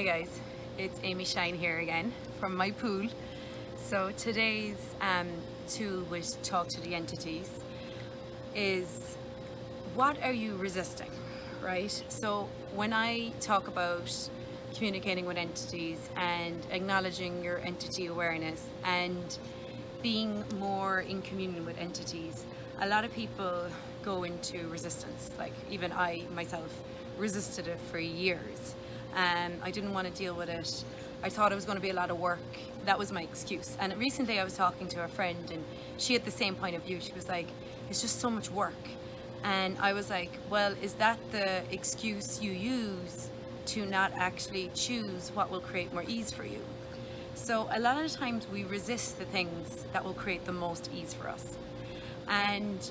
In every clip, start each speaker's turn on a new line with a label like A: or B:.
A: guys, it's Amy Shine here again from my pool. So today's tool with Talk to the Entities is, what are you resisting, right? So when I talk about communicating with entities and acknowledging your entity awareness and being more in communion with entities, a lot of people go into resistance. Like even I myself resisted it for years. I didn't want to deal with it. I thought it was going to be a lot of work. That was my excuse. And recently I was talking to a friend and she had the same point of view. She was like, it's just so much work. And I was like, well, is that the excuse you use to not actually choose what will create more ease for you? So a lot of the times we resist the things that will create the most ease for us. And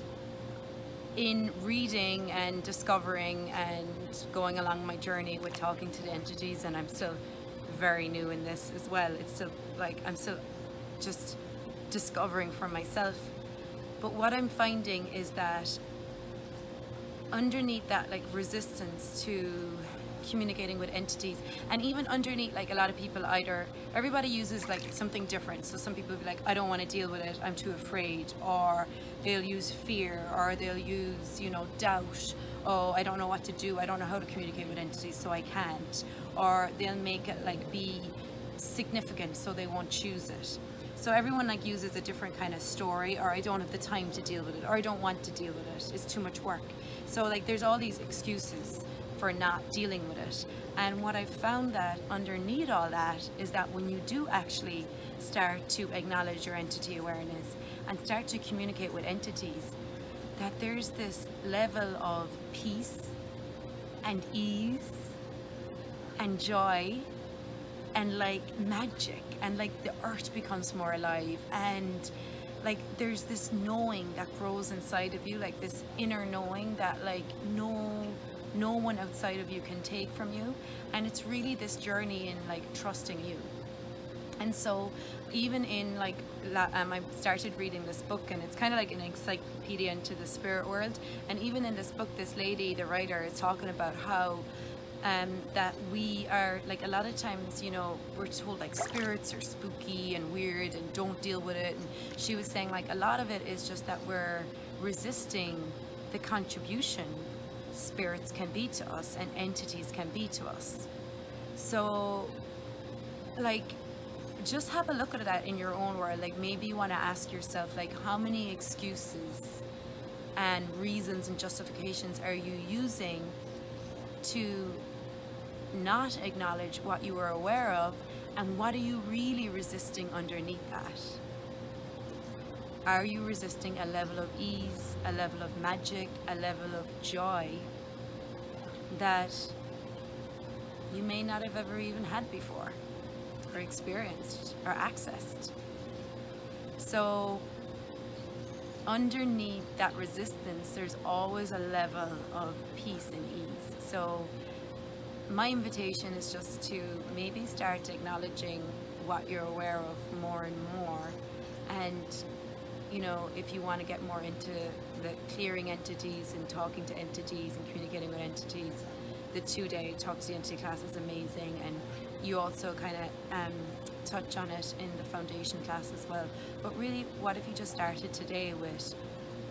A: in reading and discovering and going along my journey with talking to the entities, and I'm still very new in this as well, it's still like I'm still just discovering for myself. But what I'm finding is that underneath that, like, resistance to communicating with entities, and even underneath, like, a lot of people, either everybody uses like something different. So some people will be like, I don't want to deal with it, I'm too afraid, or they'll use fear, or they'll use, you know, doubt. Oh, I don't know what to do, I don't know how to communicate with entities, so I can't. Or they'll make it like be significant, so they won't choose it. So everyone like uses a different kind of story, or I don't have the time to deal with it, or I don't want to deal with it, it's too much work. So like there's all these excuses for not dealing with it. And what I've found that underneath all that is that when you do actually start to acknowledge your entity awareness and start to communicate with entities, that there's this level of peace and ease and joy and like magic, and like the earth becomes more alive, and like there's this knowing that grows inside of you, like this inner knowing that like no one outside of you can take from you. And it's really this journey in like trusting you. And so even in like I started reading this book, and it's kind of like an encyclopedia into the spirit world. And even in this book, this lady, the writer, is talking about how that we are, like, a lot of times, you know, we're told like spirits are spooky and weird and don't deal with it. And she was saying like a lot of it is just that we're resisting the contribution spirits can be to us and entities can be to us. So like just have a look at that in your own world. Like maybe you want to ask yourself, like, how many excuses and reasons and justifications are you using to not acknowledge what you are aware of, and what are you really resisting underneath that? Are you resisting a level of ease, a level of magic, a level of joy that you may not have ever even had before, or experienced, or accessed? So underneath that resistance, there's always a level of peace and ease. So my invitation is just to maybe start acknowledging what you're aware of more and more. And you know, if you want to get more into the clearing entities and talking to entities and communicating with entities, the 2-day Talk to the Entity class is amazing. And you also kind of touch on it in the foundation class as well. But really, what if you just started today with,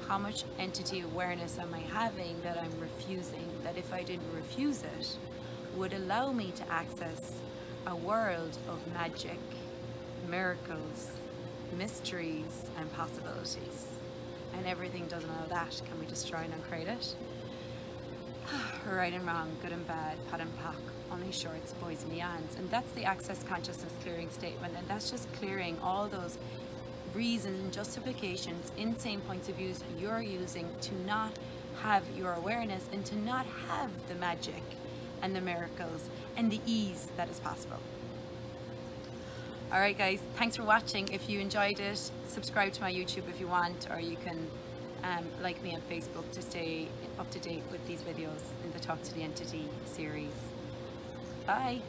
A: how much entity awareness am I having that I'm refusing, that if I didn't refuse it, would allow me to access a world of magic, miracles, mysteries and possibilities. And everything doesn't allow that. Can we just try and uncreate it? Right and wrong, good and bad, pot and pock, only shorts, boys and beyonds. And that's the Access Consciousness Clearing Statement. And that's just clearing all those reasons and justifications, insane points of views you're using to not have your awareness and to not have the magic and the miracles and the ease that is possible. Alright guys, thanks for watching. If you enjoyed it, subscribe to my YouTube if you want, or you can like me on Facebook to stay up to date with these videos in the Talk to the Entity series. Bye!